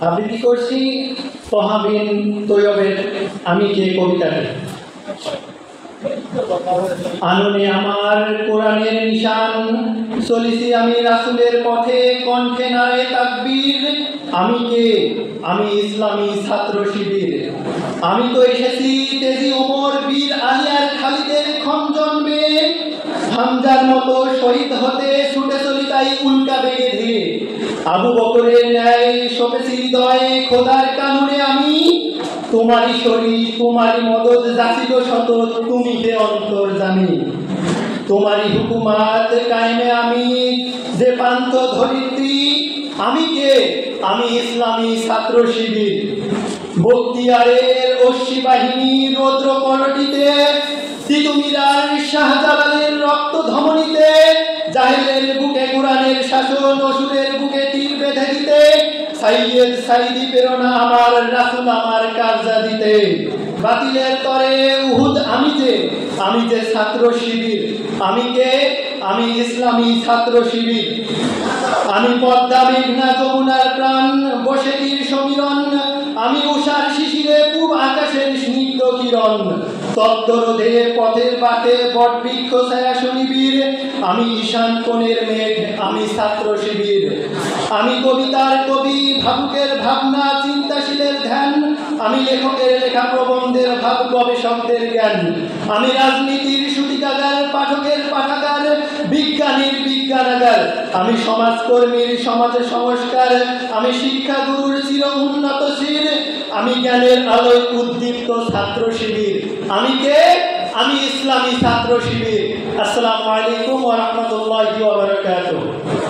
আবৃত্তি করছি তহা বিন তৈয়বের আমি কে কবিতাটি। আননে আমার কোরআনের নিশান, চলিছি আমি রাসূলের পথে, কণ্ঠে নারে তাকবীর। আমি কে? আমি ইসলামী ছাত্র শিবির। আমি তো এসেছি তেজি ওমর বীর আলিয়ার খালিদের খঞ্জন্মে, হামজার মতো শহীদ হতে ছুটে চলি তাই উল্কা বেগে ধীরে। আবু বকরের ন্যায় শোকেছি হৃদয়ে খোদার কানুনে আমি, তোমারই শরীর তোমারই মদদ যাচিল শত, তুমি হে অন্তর্জামী। তোমারই হুকুমাত কায়েমে আমি যে পান্থ ধরিত্রী। আমি কে? আমি ইসলামী ছাত্র শিবির। বখতিয়ারের অশ্বী বাহিনী রৌদ্র করটিতে, তিতুমিরার শাহজালালের রক্ত ধমনীতে, জাহিলের বুকে কোরআনের শাসন, অসুরের বুকে তীর বেঁধে দিতে, সাইয়েদ সাইদি প্রেরণা আমার, রাসূল আমার কার্যা দিতে। বাতিলের তরে উহুদ আমি যে ছাত্র শিবির। আমি কে? আমি ইসলামী ছাত্র শিবির। আমি পদ্মা মেঘনা যমুনার প্রাণ, বসে তীর সমীরণ। আমি উষার শিশিরে পূব আকাশের স্নিগ্ধ কিরণ, তত্ত্বরোধে পথের বাটে বটবৃক্ষ ছায়া সুনিবিড়। আমি ঈশান কোণের মেঘ, আমি ছাত্র শিবির। আমি কবিতার কবি, ভাবুকের ভাবনা, চিন্তাশীলের ধ্যান। আমি লেখকের লেখা প্রবন্ধের ভাব, গবেষকদের জ্ঞান। আমি রাজনীতির সূতিকাগার, পাঠকের পাঠাগার, বিজ্ঞানীর বিজ্ঞানাগার। আমি সমাজকর্মীর সমাজ সংস্কার, আমি শিক্ষাগুরুর চির উন্নত শির। আমি জ্ঞানের আলোয় উদ্দীপ্ত ছাত্র শিবির। আমি কে? আমি ইসলামী ছাত্র শিবির। আসসালামু আলাইকুম ওয়া রাহমাতুল্লাহি ওয়া বারাকাতুহু।